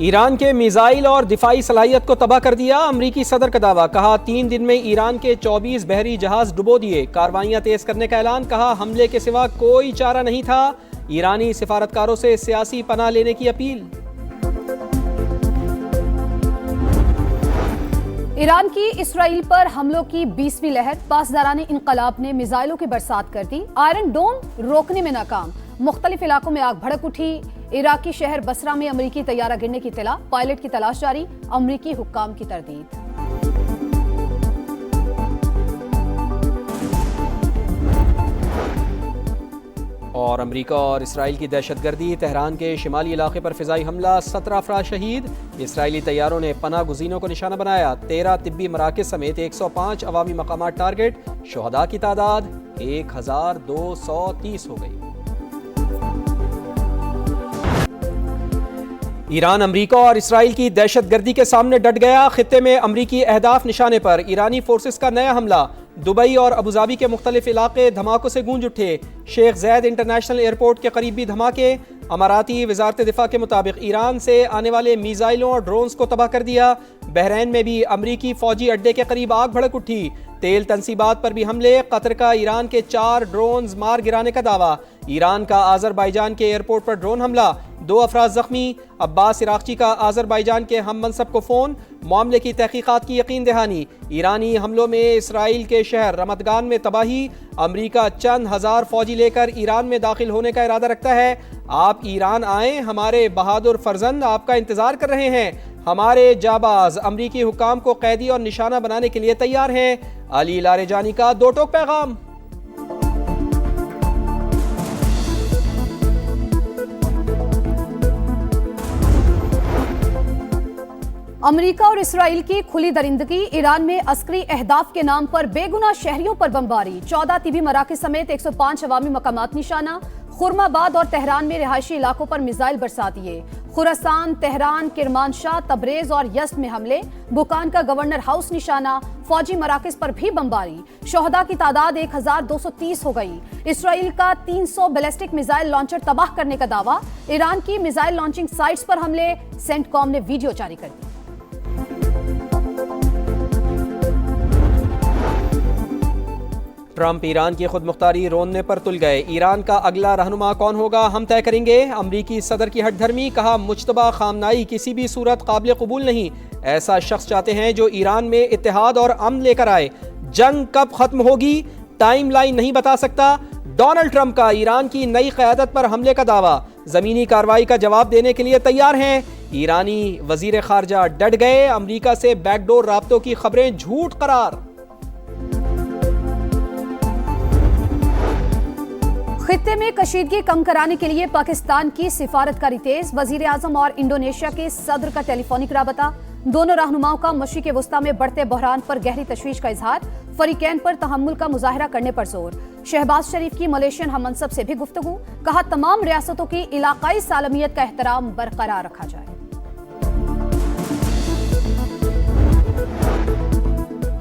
Iran के missile और दिफाई सलाहियत को तबाह कर दिया। अमरीकी सदर का दावा, कहा 3 दिन में ईरान के 24 बहरी जहाज डुबो दिए। कार्रवाइयां तेज करने का ऐलान, कहा हमले के सिवा कोई चारा नहीं था। ईरानी सिफारतकारों से सियासी पनाह लेने की अपील। ईरान की इसराइल पर हमलों की 20वीं लहर। पासदारान इनकलाब ने मिसाइलों की बरसात कर दी। आयरन डोम रोकने में नाकाम। मुख्तलिफ इलाकों में आग भड़क उठी। इराकी शहर बसरा में अमरीकी तैयारा गिरने की इत्तला। पायलट की तलाश जारी। अमरीकी हुक्काम की तरदीद। और अमरीका और इसराइल की दहशतगर्दी। तेहरान के शिमाली इलाके पर फिजाई हमला, 17 अफराद शहीद। इसराइली तैयारों ने पनाह गुज़ीनों को निशाना बनाया। 13 तिब्बी मराकज़ समेत 105 अवामी मकामात टारगेट। शुहदा की तादाद 1230 हो गई। ईरान अमरीका और इसराइल की दहशतगर्दी के सामने डट गया। खित्ते में अमरीकी अहदाफ निशाने पर। ईरानी फोर्सेस का नया हमला। दुबई और अबूधाबी के मुख्तलिफ इलाके धमाकों से गूंज उठे। शेख ज़ैद इंटरनेशनल एयरपोर्ट के करीब भी धमाके। अमाराती वजारत दिफा के मुताबिक ईरान से आने वाले मिसाइलों और ड्रोन्स को तबाह कर दिया। बहरैन में भी अमरीकी फौजी अड्डे के करीब आग भड़क उठी। तेल तनसीबात पर भी हमले। कतर का ईरान के 4 ड्रोन्स मार गिराने का दावा। ईरान का आज़रबाईजान के एयरपोर्ट पर ड्रोन हमला, 2 अफराद जख्मी। अब्बास इराक़ची का आज़रबाईजान के हम मनसब को फ़ोन। मामले की तहकीकात की यकीन दहानी। ईरानी हमलों में इसराइल के शहर रमतगान में तबाही। अमरीका चंद हज़ार फौजी लेकर ईरान में दाखिल होने का इरादा रखता है। आप ईरान आएँ, हमारे बहादुर फर्जंद आपका इंतज़ार कर रहे हैं। हमारे जाबाज अमरीकी हुक्काम को कैदी और निशाना बनाने के लिए तैयार हैं। अली लारेजानी का 2 टोक पैगाम। अमेरिका और इसराइल की खुली दरिंदगी। ईरान में अस्करी अहदाफ के नाम पर बेगुनाह शहरियों पर बमबारी। 14 तिबी मराकज़ समेत 105 अवामी मकामात निशाना। खुरमाबाद और तेहरान में रिहायशी इलाकों पर मिसाइल बरसा दिए। खुरासान, तेहरान, किरमानशाह, तबरेज और यज़्द में हमले। बुकान का गवर्नर हाउस निशाना। फौजी मराकज़ पर भी बमबारी। शुहदा की तादाद 1230 हो गई। इसराइल का 300 बैलिस्टिक मिसाइल लॉन्चर तबाह करने का दावा। ईरान की मिसाइल लॉन्चिंग साइट्स पर हमले। सेंटकॉम ने वीडियो जारी कर दी। ट्रंप ईरान की खुद मुख्तारी रोनने पर तुल गए। ईरान का अगला रहनुमा कौन होगा, हम तय करेंगे। अमरीकी सदर की हटधर्मी, कहा मुज्तबा खामनाई किसी भी सूरत काबिल कबूल नहीं। ऐसा शख्स चाहते हैं जो ईरान में इत्तेहाद और अमन लेकर आए। जंग कब खत्म होगी, टाइम लाइन नहीं बता सकता। डोनाल्ड ट्रंप का ईरान की नई क़यादत पर हमले का दावा। जमीनी कार्रवाई का जवाब देने के लिए तैयार हैं। ईरानी वजीर खारजा डट गए। अमरीका से बैकडोर राब्तों की खबरें झूठ करार। खित्ते में कशीदगी कम कराने के लिए पाकिस्तान की सिफारतकारी तेज। वजीर आजम और इंडोनेशिया के सदर का टेलीफोनिक राबता। दोनों रहनुमाओं का मशरिक़ वस्ता में बढ़ते बहरान पर गहरी तशवीश का इजहार। फरीकैन पर तहम्मुल का मुजाहरा करने पर जोर। शहबाज शरीफ की मलेशियन हम मनसब से भी गुफ्तगू। कहा तमाम रियासतों की इलाकाई सालमियत का एहतराम बरकरार रखा जाए।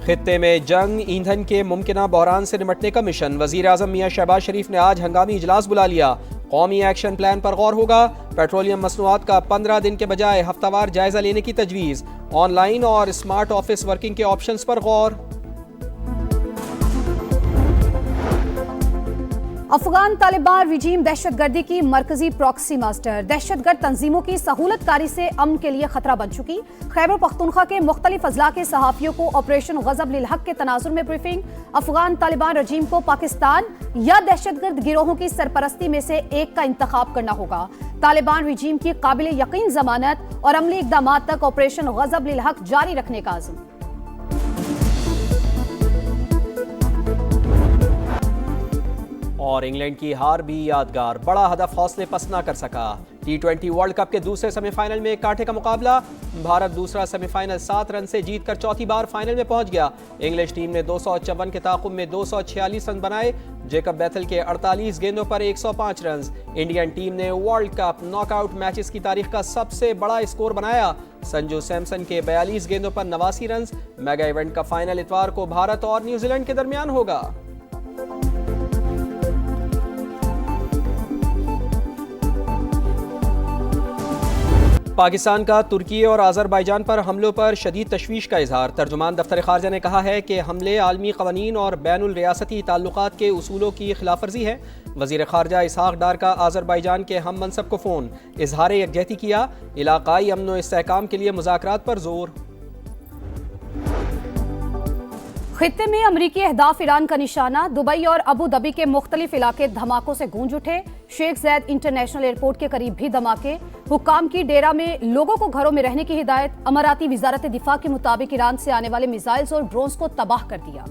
खित्ते में जंग, ईंधन के मुमकिना बहरान से निपटने का मिशन। वजीर आजम मियां शहबाज शरीफ ने आज हंगामी इजलास बुला लिया। कौमी एक्शन प्लान पर गौर होगा। पेट्रोलियम मसनूआत का 15 दिन के बजाय हफ्तावार जायजा लेने की तजवीज़। ऑनलाइन और स्मार्ट ऑफिस वर्किंग के ऑप्शंस पर गौर। अफगान तालिबान रिजीम दहशतगर्दी की मरकजी प्रॉक्सी मास्टर। दहशतगर्द तंजीमों की सहूलतकारी से अमन के लिए खतरा बन चुकी। खैबर पख्तूनख्वा के मुख्तलिफ अजला के सहाफ़ियों को ऑपरेशन गज़ब लिल हक के तनाजुर में ब्रीफिंग। अफगान तालिबान रजीम को पाकिस्तान या दहशतगर्द गिरोहों की सरपरस्ती में से एक का इंतखाब करना होगा। तालिबान रजीम की काबिल यकीन जमानत और अमली इक़दाम तक ऑपरेशन गज़ब लिल हक जारी रखने का आज़म। और इंग्लैंड की हार भी यादगार। बड़ा हदफ हौसले पस्त न कर सका। T20 वर्ल्ड कप के दूसरे सेमीफाइनल में कांटे का मुकाबला। भारत दूसरा सेमीफाइनल 7 रन से जीतकर चौथी बार फाइनल में पहुंच गया। इंग्लिश टीम ने 254 के ताकुब में 246 रन बनाए। जेकब बैथल के 48 गेंदों पर 105 रन। इंडियन टीम ने वर्ल्ड कप नॉकआउट मैचेस की तारीख का सबसे बड़ा स्कोर बनाया। संजू सैमसन के 42 गेंदों पर 89 रन। मेगा इवेंट का फाइनल इतवार को भारत और न्यूजीलैंड के दरमियान होगा। पाकिस्तान का तुर्की और आज़रबाईजान पर हमलों पर शदीद तशवीश का इजहार। तर्जुमान दफ्तर खारजा ने कहा है कि हमले आलमी क़वानीन और बैनुल रियासती ताल्लुकात के उसूलों की खिलाफ वर्जी है। वज़ीर ख़ारजा इसहाक डार का आज़रबाईजान के हम मनसब को फ़ोन, इजहार यकजहती किया। इलाक़ाई अमन व इस्तेहकाम के लिए मुज़ाकरात पर जोर। खित्ते में अमरीकी अहदाफ ईरान का निशाना, दुबई और अबू धाबी के मुख्तलिफ इलाके धमाकों से गूंज उठे। शेख ज़ैद इंटरनेशनल एयरपोर्ट के करीब भी धमाके। हुक्काम की डेरा में लोगों को घरों में रहने की हिदायत। अमाराती वजारत दिफा के मुताबिक ईरान से आने वाले मिसाइल्स और ड्रोन्स को तबाह कर दिया।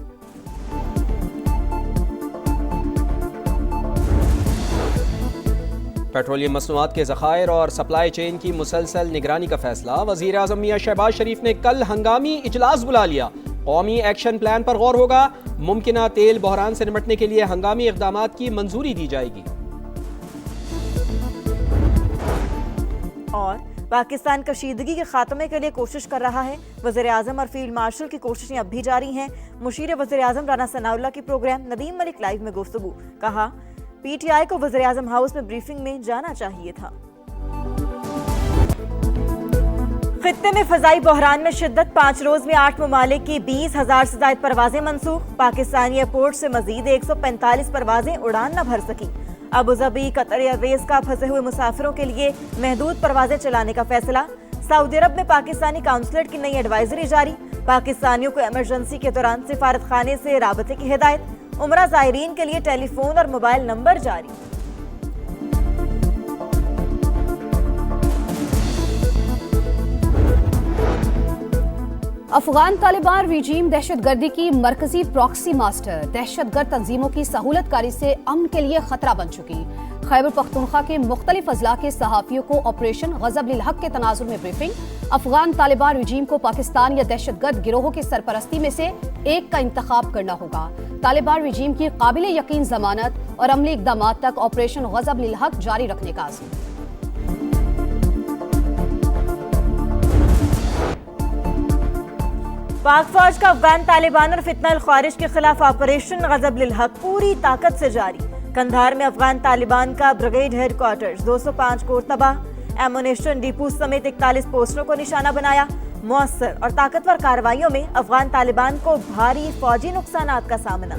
पेट्रोलियम मसनूआत के ज़खायर और सप्लाई चेन की मुसलसल निगरानी का फैसला। वज़ीर आज़म मियां शहबाज शरीफ ने कल हंगामी इजलास बुला लिया। कौमी एक्शन प्लान पर गौर होगा। मुमकिना तेल बहरान से निपटने के लिए हंगामी इक़दामात की मंजूरी दी जाएगी। और पाकिस्तान कशीदगी के खात्मे के लिए कोशिश कर रहा है। वज़ीर आज़म और फील्ड मार्शल की कोशिशें अब भी जारी हैं। मुशीर वज़ीर आज़म राना सनाउल्लाह की प्रोग्राम नदीम मलिक लाइव में गुफ्तगू। कहा, PTI को वज़ीर आज़म हाउस में ब्रीफिंग में जाना चाहिए था। खित्ते में फ़ज़ाई बहरान में शिद्दत। 5 रोज में 8 ममालिक की 20,000 से ज़ायद परवाजें मनसूख। पाकिस्तानी एयरपोर्ट से मजीद 145 परवाजें उड़ान न भर सकी। अबू धाबी कतर एयरवेज का फंसे हुए मुसाफिरों के लिए महदूद परवाजें चलाने का फैसला। सऊदी अरब में पाकिस्तानी काउंसलेट की नई एडवाइजरी जारी। पाकिस्तानियों को इमरजेंसी के दौरान सिफारत खाने से राबते की हिदायत। उमरा ज़ायरीन के लिए टेलीफोन और मोबाइल नंबर जारी। अफगान तालिबान रिजीम दहशतगर्दी की मरकजी प्रॉक्सी मास्टर। दहशतगर्द तंजीमों की सहूलतकारी से अमन के लिए खतरा बन चुकी। खैबर पख्तूनख्वा के मुख्तलिफ अजला के सहाफ़ियों को ऑपरेशन गज़ब लिल हक के तनाजुर में ब्रीफिंग। अफगान तालिबान रिजीम को पाकिस्तान या दहशतगर्द गिरोहों की सरपरस्ती में से एक का इंतखाब करना होगा। तालिबान रिजीम की काबिल यकीन जमानत और अमली इक़दामात तक ऑपरेशन गज़ब लिल हक जारी रखने का आज़म। पाक फौज का अफगान तालिबान और फितना ख्वारिज के खिलाफ ऑपरेशन गज़ब लिल हक पूरी ताकत से जारी। कंधार में अफगान तालिबान का ब्रिगेड हेडक्वार्टर्स 205 कोर तबाह। एमुनेशन डिपो समेत 41 पोस्टरों को निशाना बनाया। मौसर और ताकतवर कार्रवाइयों में अफगान तालिबान को भारी फौजी नुकसानात का सामना।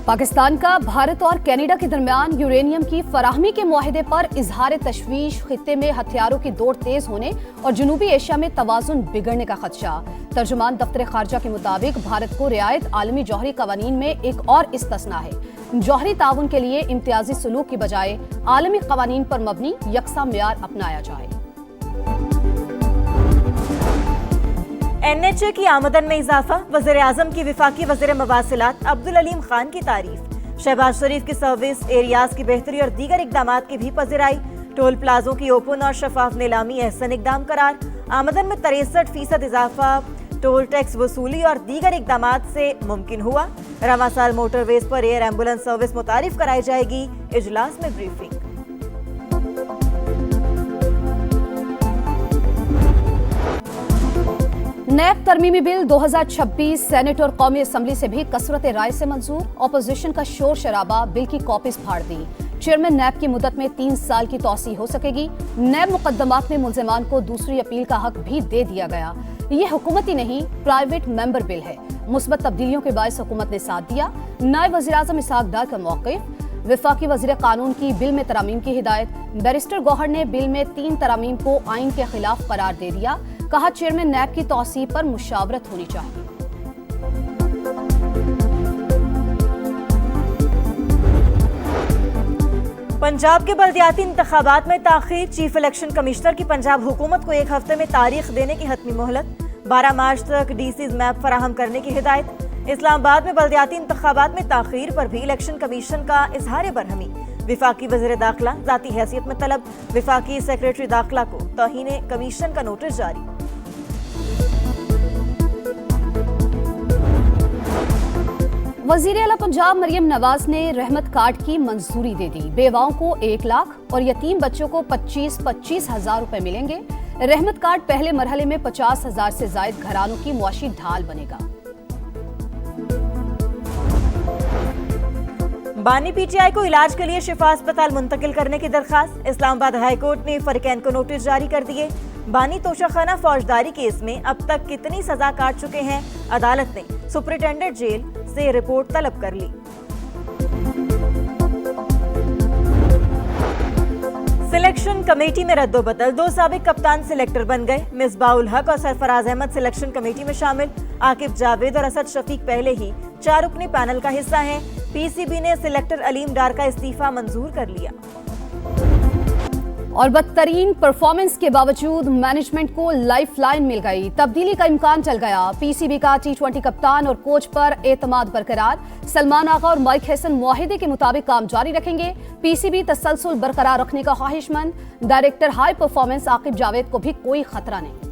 पाकिस्तान का भारत और कनाडा के दरमियान यूरेनियम की फराहमी के मुआहदे पर इजहार तशवीश। खित्ते में हथियारों की दौड़ तेज होने और जनूबी एशिया में तवाजुन बिगड़ने का खदशा। तर्जुमान दफ्तर खारजा के मुताबिक भारत को रियायत आलमी जौहरी कवानीन में एक और इस्तस्ना है। जौहरी ताउन के लिए इम्तियाजी सलूक की बजाय आलमी कवानीन पर मबनी यकसा मेयार अपनाया जाए। NHA की आमदन में इजाफा। वज़ीर आज़म की विफाकी वज़ीर मवासिलात अब्दुल अलीम खान की तारीफ। शहबाज शरीफ की सर्विस एरियाज की बेहतरी और दीगर इकदामात की भी पज़िराई। टोल प्लाजों की ओपन और शफाफ नीलामी एहसन इकदाम करार। आमदन में 63% इजाफा टोल टैक्स वसूली और दीगर इकदामात से मुमकिन हुआ। रवा साल मोटरवेज पर एयर एम्बुलेंस सर्विस मुतारिफ कराई जाएगी। इजलास में ब्रीफिंग। नैब तरमीमी बिल 2026 सेनेट और कौमी असम्बली से भी कसरत राय से मंजूर। ऑपोजिशन का शोर शराबा, बिल की कॉपीज फाड़ दी। चेयरमैन नैब की मुद्दत में 3 साल की तौसी हो सकेगी। नैब मुकदमात में मुल्जिमान को दूसरी अपील का हक भी दे दिया गया। ये हुकूमती नहीं, प्राइवेट मेंबर बिल है। मुस्बत तब्दीलियों के बायस हुकूमत ने साथ दिया। नायब वज़ीर आज़म इसहाक डार का मौक़िफ़। विफाकी वज़ीर कानून की बिल में तरामीम की हिदायत। बैरिस्टर गौहर ने बिल में 3 तरामीम को आइन के खिलाफ करार दे दिया। कहा, चेयरमैन नैब की तौसी पर मुशावरत होनी चाहिए। पंजाब के बल्दियाती इंतखाबात में ताख़ीर। चीफ इलेक्शन कमिश्नर की पंजाब हुकूमत को 1 हफ्ते में तारीख देने की हतमी मोहलत। 12 मार्च तक DC's मैप फराहम करने की हिदायत। इस्लामाबाद में बल्दियाती इंतखाबात में ताख़ीर पर भी इलेक्शन कमीशन का इजहार बरहमी। विफाकी वज़ीर दाखिला ज़ाती हैसियत में तलब। विफाकी सेक्रेटरी दाखिला को तौहीन कमीशन का नोटिस जारी। वज़ीर आला पंजाब मरियम नवाज ने रहमत कार्ड की मंजूरी दे दी। बेवाओं को 1 लाख और यतीम बच्चों को 25-25 हजार रुपए मिलेंगे। रहमत कार्ड पहले मरहले में 50,000 से जायद घरानों की मुआशी ढाल बनेगा। बानी पीटीआई को इलाज के लिए शिफा अस्पताल मुंतकिल करने की दरखास्त। इस्लामाबाद हाई कोर्ट ने फरीकैन को नोटिस जारी कर दिए। बानी तोशाखाना फौजदारी केस में अब तक कितनी सजा काट चुके हैं, अदालत ने सुपरिटेंडेंट जेल से रिपोर्ट तलब कर ली। सिलेक्शन कमेटी में रद्दोबदल, 2 साबिक कप्तान सिलेक्टर बन गए। मिसबाउल हक और सरफराज अहमद सिलेक्शन कमेटी में शामिल। आकिब जावेद और असद शफीक पहले ही 4 रुकनी पैनल का हिस्सा हैं। पीसीबी ने सिलेक्टर अलीम डार का इस्तीफा मंजूर कर लिया। और बदतरीन परफॉर्मेंस के बावजूद मैनेजमेंट को लाइफलाइन मिल गई, तब्दीली का इम्कान चल गया। पीसीबी का T20 कप्तान और कोच पर एतमाद बरकरार। सलमान आगा और माइक हैसन मुआहिदे के मुताबिक काम जारी रखेंगे। पीसीबी तसलसल बरकरार रखने का ख्वाहिशमंद। Director high performance Aqib Javed को भी कोई खतरा नहीं।